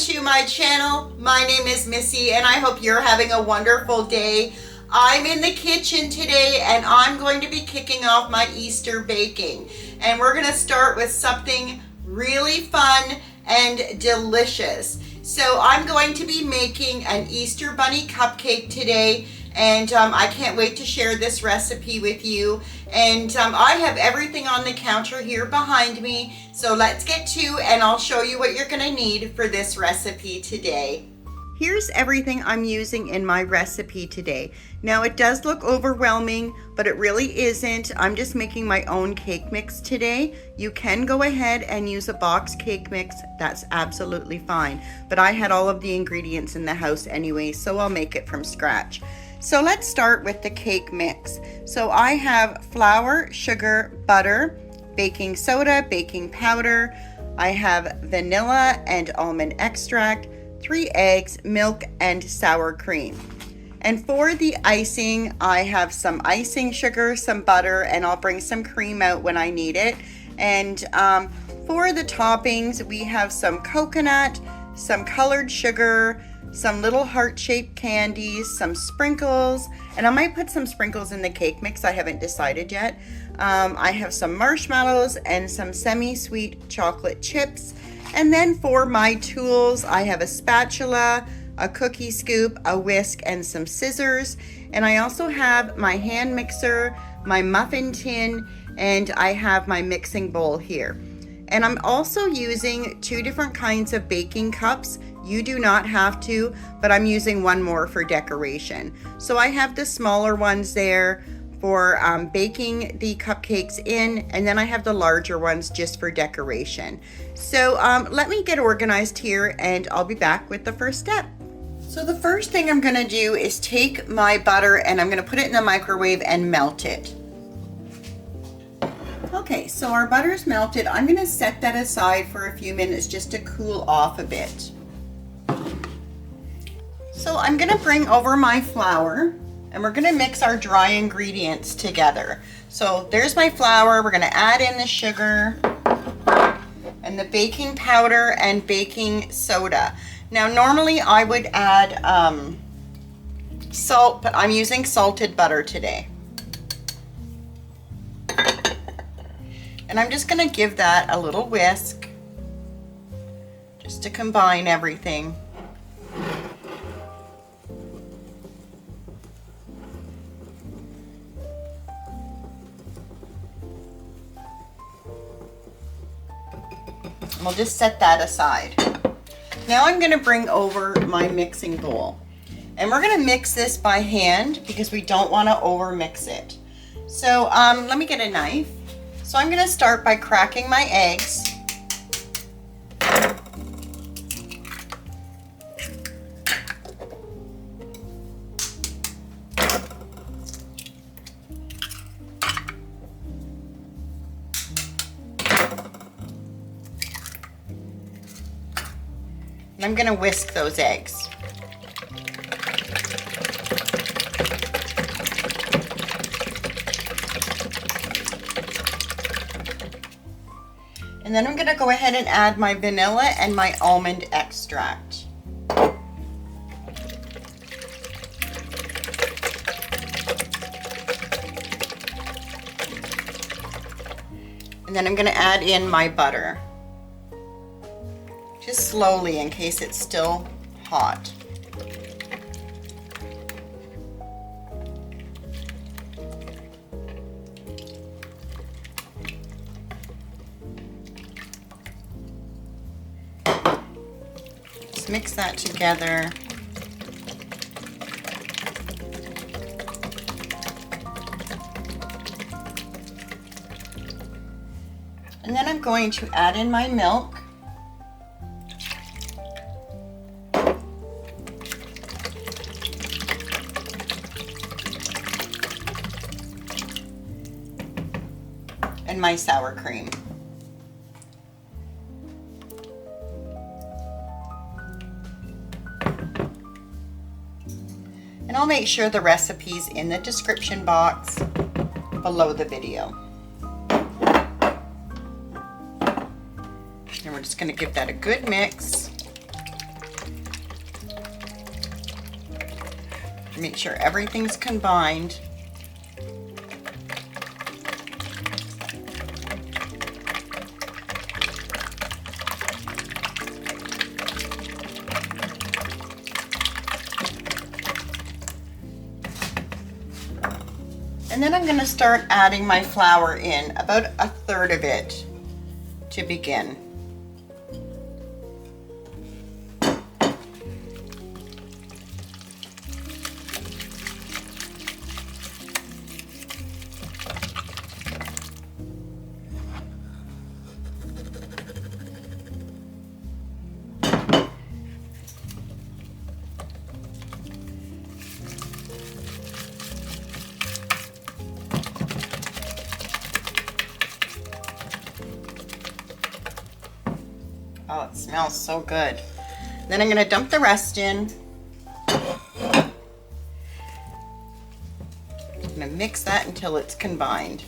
to my channel. My name is Missy and I hope you're having a wonderful day. I'm in the kitchen today and I'm going to be kicking off my Easter baking. And we're going to start with something really fun and delicious. So I'm going to be making an Easter Bunny cupcake today. And I can't wait to share this recipe with you. And I have everything on the counter here behind me. So let's get to and I'll show you what you're going to need for this recipe today. Here's everything I'm using in my recipe today. Now it does look overwhelming, but it really isn't. I'm just making my own cake mix today. You can go ahead and use a box cake mix. That's absolutely fine. But I had all of the ingredients in the house anyway, so I'll make it from scratch. So let's start with the cake mix. So I have flour, sugar, butter, baking soda, baking powder. I have vanilla and almond extract, 3 eggs, milk, and sour cream. And for the icing, I have some icing sugar, some butter, and I'll bring some cream out when I need it. And for the toppings, we have some coconut, some colored sugar, some little heart-shaped candies, some sprinkles, and I might put some sprinkles in the cake mix. I haven't decided yet. I have some marshmallows and some semi-sweet chocolate chips. And then for my tools, I have a spatula, a cookie scoop, a whisk, and some scissors. And I also have my hand mixer, my muffin tin, and I have my mixing bowl here. And I'm also using 2 different kinds of baking cups. You do not have to, but I'm using one more for decoration. So I have the smaller ones there for baking the cupcakes in, and then I have the larger ones just for decoration. So let me get organized here and I'll be back with the first step. So the first thing I'm gonna do is take my butter and I'm gonna put it in the microwave and melt it. Okay, so our butter's melted. I'm gonna set that aside for a few minutes just to cool off a bit. So I'm gonna bring over my flour and we're gonna mix our dry ingredients together. So there's my flour. We're gonna add in the sugar and the baking powder and baking soda. Now normally I would add salt, but I'm using salted butter today. And I'm just gonna give that a little whisk just to combine everything. We'll just set that aside. Now I'm going to bring over my mixing bowl. And we're going to mix this by hand because we don't want to over mix it. So let me get a knife. So I'm going to start by cracking my eggs. And I'm going to whisk those eggs. And then I'm going to go ahead and add my vanilla and my almond extract. And then I'm going to add in my butter. Just slowly in case it's still hot. Just mix that together. And then I'm going to add in my milk. And my sour cream. And I'll make sure the recipe's in the description box below the video. And we're just going to give that a good mix. Make sure everything's combined. And then I'm going to start adding my flour in, about 1/3 of it to begin. Oh, it smells so good. Then I'm going to dump the rest in. I'm going to mix that until it's combined.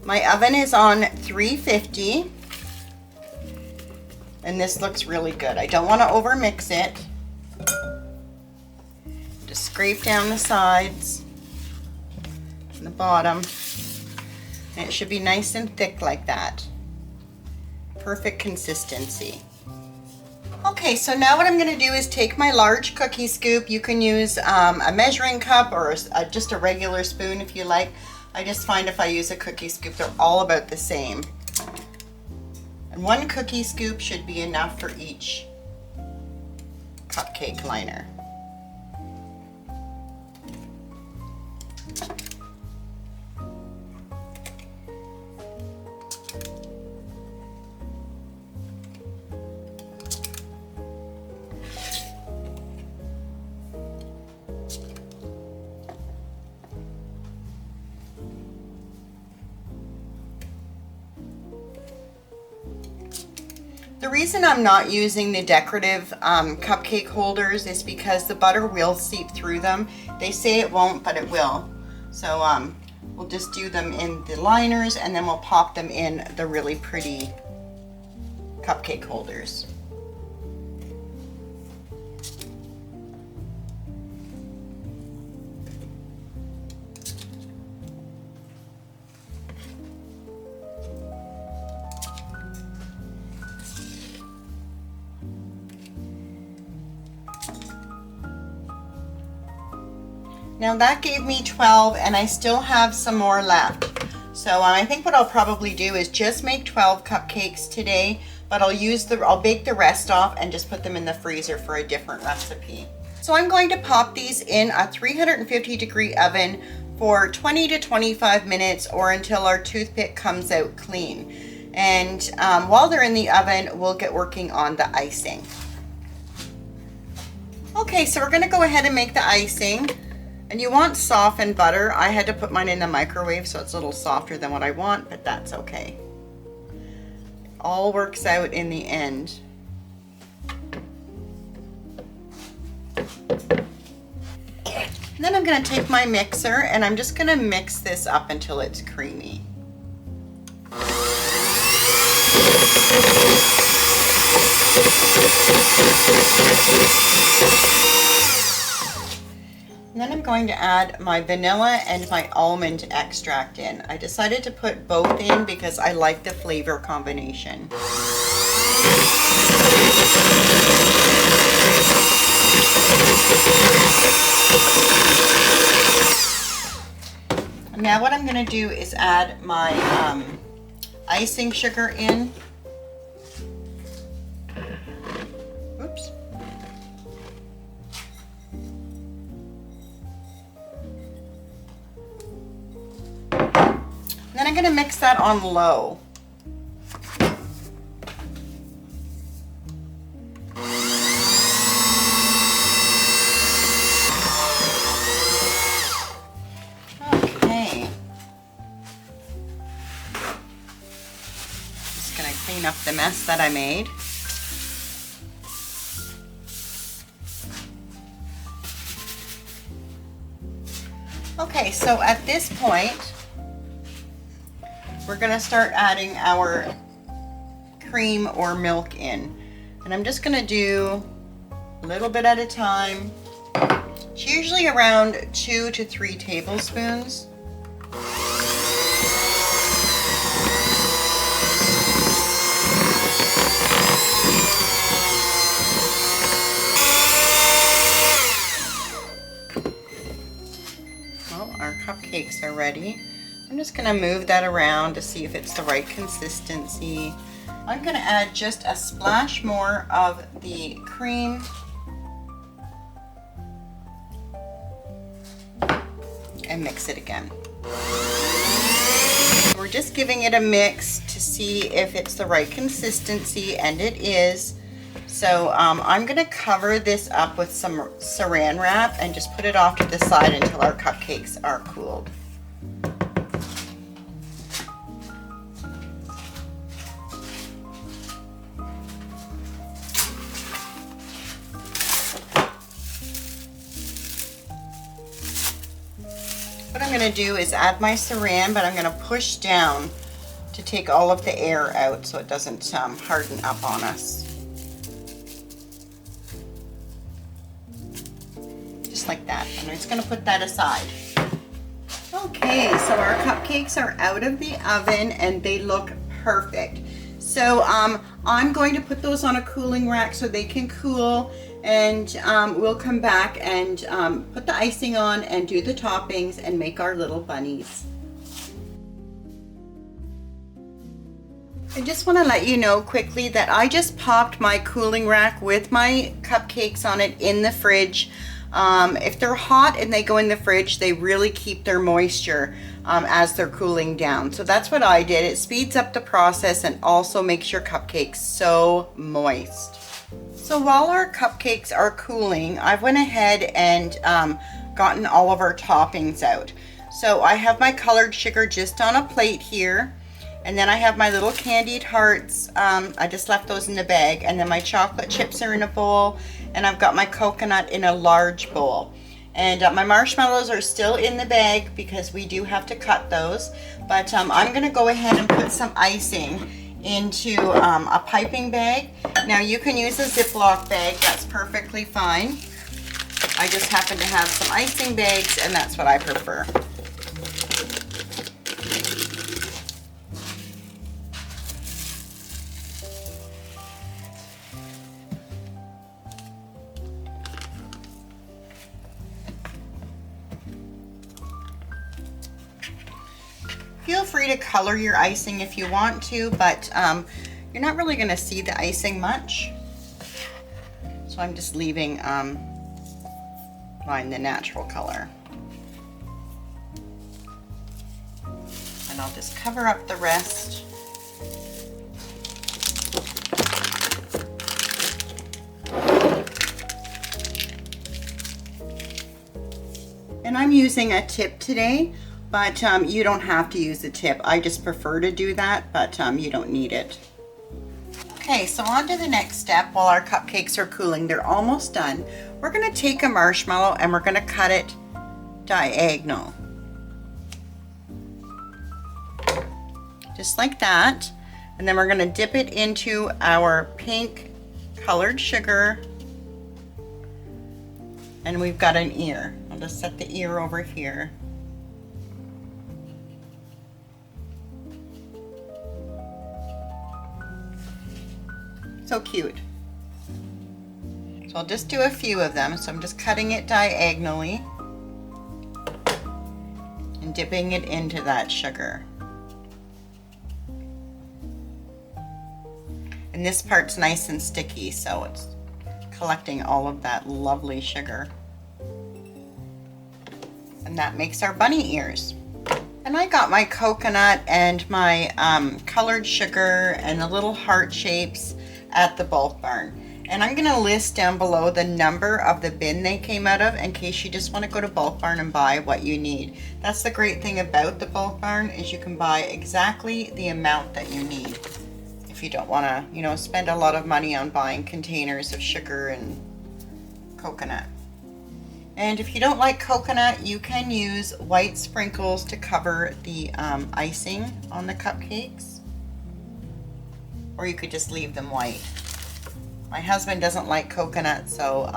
My oven is on 350, and this looks really good. I don't want to over mix it. Just scrape down the sides and the bottom, and it should be nice and thick like that. Perfect consistency. Okay, so now what I'm going to do is take my large cookie scoop. You can use a measuring cup or just a regular spoon if you like. I just find if I use a cookie scoop, they're all about the same. And 1 cookie scoop should be enough for each cupcake liner. The reason I'm not using the decorative cupcake holders is because the butter will seep through them. They say it won't, but it will. So we'll just do them in the liners, and then we'll pop them in the really pretty cupcake holders. Now that gave me 12, and I still have some more left. So I think what I'll probably do is just make 12 cupcakes today, but I'll bake the rest off and just put them in the freezer for a different recipe. So I'm going to pop these in a 350-degree oven for 20 to 25 minutes, or until our toothpick comes out clean. And while they're in the oven, we'll get working on the icing. Okay, so we're gonna go ahead and make the icing. And you want softened butter. I had to put mine in the microwave, so it's a little softer than what I want, but that's okay. It all works out in the end. And then I'm going to take my mixer, and I'm just going to mix this up until it's creamy. And then I'm going to add my vanilla and my almond extract in. I decided to put both in because I like the flavor combination. Now what I'm going to do is add my icing sugar in. Oops. Then I'm going to mix that on low. Okay. Just going to clean up the mess that I made. Okay, so at this point, we're gonna start adding our cream or milk in. And I'm just gonna do a little bit at a time. It's usually around 2 to 3 tablespoons. Well, our cupcakes are ready. I'm just gonna move that around to see if it's the right consistency. I'm gonna add just a splash more of the cream. And mix it again. We're just giving it a mix to see if it's the right consistency, and it is. So I'm gonna cover this up with some saran wrap and just put it off to the side until our cupcakes are cooled. What I'm going to do is add my saran, but I'm going to push down to take all of the air out so it doesn't harden up on us. Just like that. And I'm just going to put that aside. Okay, so our cupcakes are out of the oven and they look perfect. So I'm going to put those on a cooling rack so they can cool, and we'll come back and put the icing on and do the toppings and make our little bunnies. I just want to let you know quickly that I just popped my cooling rack with my cupcakes on it in the fridge. If they're hot and they go in the fridge, they really keep their moisture as they're cooling down. So that's what I did. It speeds up the process and also makes your cupcakes so moist. So while our cupcakes are cooling, I went ahead and gotten all of our toppings out. So I have my colored sugar just on a plate here. And then I have my little candied hearts. I just left those in the bag. And then my chocolate chips are in a bowl. And I've got my coconut in a large bowl. And my marshmallows are still in the bag because we do have to cut those. But I'm going to go ahead and put some icing into a piping bag. Now you can use a Ziploc bag. That's perfectly fine. I just happen to have some icing bags and that's what I prefer. Feel free to color your icing if you want to, but you're not really going to see the icing much. So I'm just leaving mine the natural color. And I'll just cover up the rest. And I'm using a tip today. But you don't have to use the tip. I just prefer to do that, but you don't need it. Okay, so on to the next step while our cupcakes are cooling. They're almost done. We're gonna take a marshmallow and we're gonna cut it diagonal. Just like that. And then we're gonna dip it into our pink colored sugar. And we've got an ear. I'll just set the ear over here. So cute. So I'll just do a few of them. So I'm just cutting it diagonally and dipping it into that sugar. And this part's nice and sticky, so it's collecting all of that lovely sugar. And that makes our bunny ears. And I got my coconut and my colored sugar and the little heart shapes at the bulk barn. And I'm going to list down below the number of the bin they came out of in case you just want to go to Bulk Barn and buy what you need. That's the great thing about the Bulk Barn is you can buy exactly the amount that you need. If you don't want to, you know, spend a lot of money on buying containers of sugar and coconut. And if you don't like coconut, you can use white sprinkles to cover the icing on the cupcakes. Or you could just leave them white. My husband doesn't like coconut, so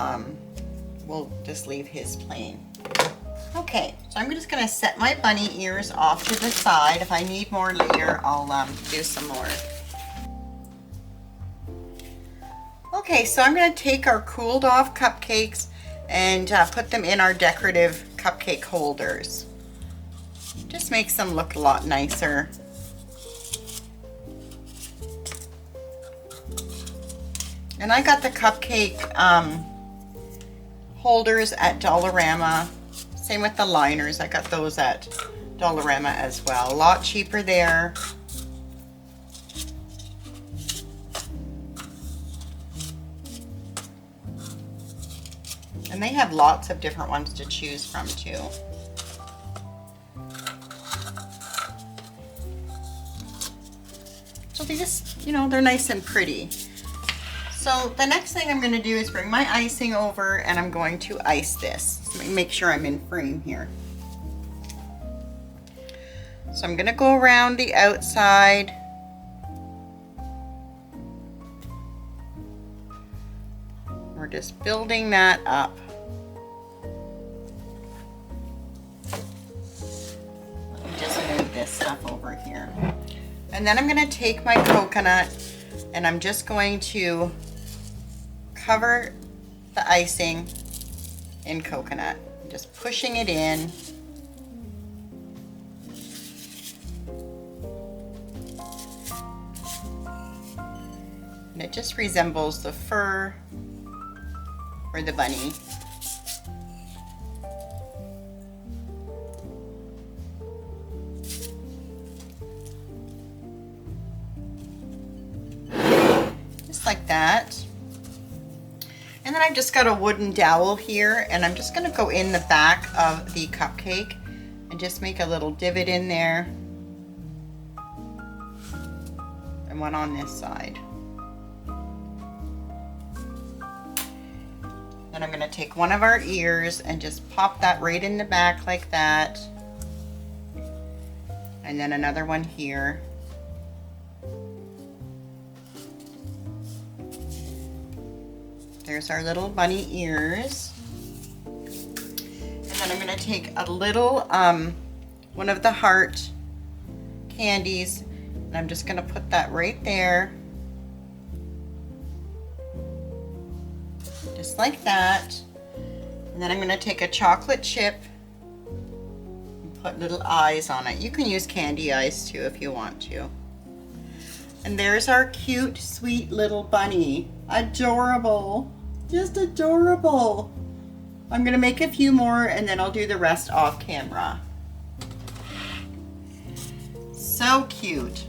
we'll just leave his plain. Okay, so I'm just gonna set my bunny ears off to the side. If I need more later, I'll do some more. Okay, so I'm gonna take our cooled off cupcakes and put them in our decorative cupcake holders. Just makes them look a lot nicer. And I got the cupcake holders at Dollarama. Same with the liners, I got those at Dollarama as well. A lot cheaper there. And they have lots of different ones to choose from too. So they just, you know, they're nice and pretty. So the next thing I'm going to do is bring my icing over and I'm going to ice this. Let me make sure I'm in frame here. So I'm going to go around the outside. We're just building that up. Let me just move this stuff over here. And then I'm going to take my coconut and I'm just going to cover the icing in coconut. Just pushing it in. And it just resembles the fur or the bunny. Just like that. And then I've just got a wooden dowel here and I'm just gonna go in the back of the cupcake and just make a little divot in there. And one on this side. Then I'm gonna take one of our ears and just pop that right in the back like that. And then another one here. There's our little bunny ears. And then I'm gonna take a little, one of the heart candies, and I'm just gonna put that right there. Just like that. And then I'm gonna take a chocolate chip and put little eyes on it. You can use candy eyes too if you want to. And there's our cute, sweet little bunny. Adorable. Just adorable. I'm gonna make a few more and then I'll do the rest off camera. So cute.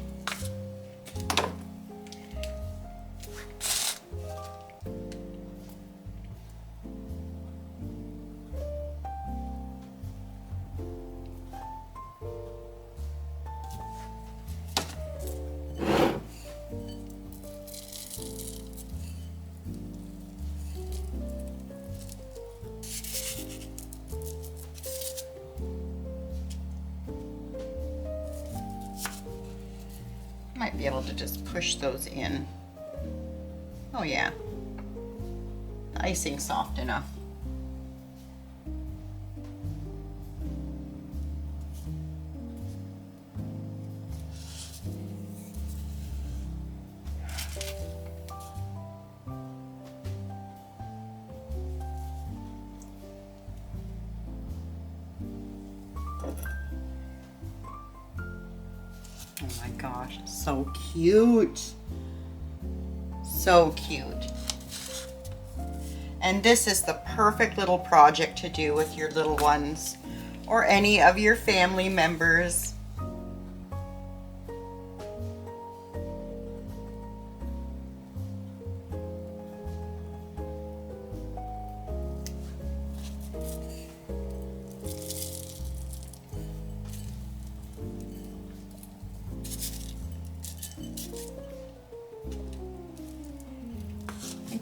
Might be able to just push those in. Oh yeah, the icing's soft enough. Oh my gosh, so cute. So cute. And this is the perfect little project to do with your little ones or any of your family members.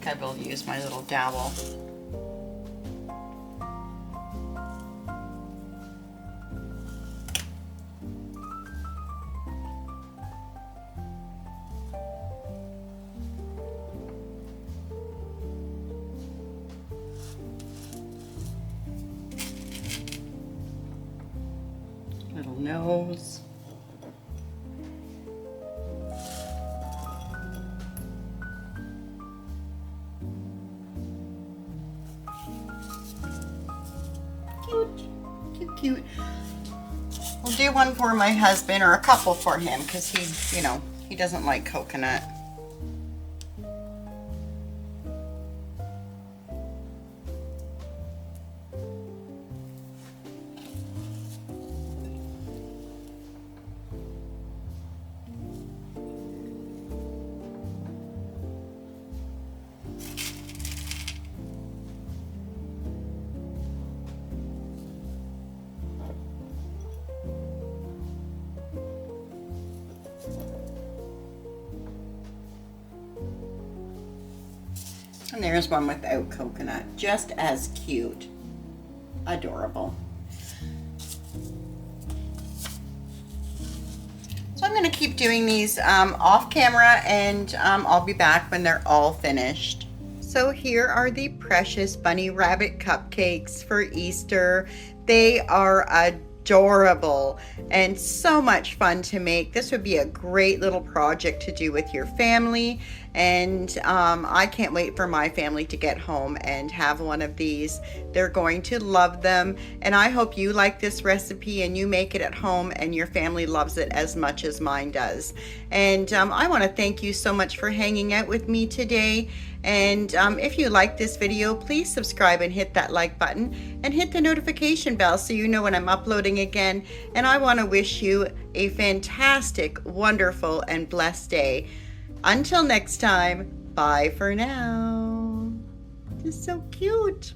I will use my little dowel. nose. Cute, cute, cute. We'll do one for my husband, or a couple for him, because he, you know, he doesn't like coconut. And there's one without coconut, just as cute. Adorable. So I'm going to keep doing these off camera, and I'll be back when they're all finished. So here are the precious bunny rabbit cupcakes for Easter. They are adorable and so much fun to make. This would be a great little project to do with your family, and I can't wait for my family to get home and have one of these. They're going to love them, and I hope you like this recipe and you make it at home and your family loves it as much as mine does. And I want to thank you so much for hanging out with me today. And if you like this video, please subscribe and hit that like button and hit the notification bell so you know when I'm uploading again. And I want to wish you a fantastic, wonderful, and blessed day. Until next time, bye for now. This is so cute.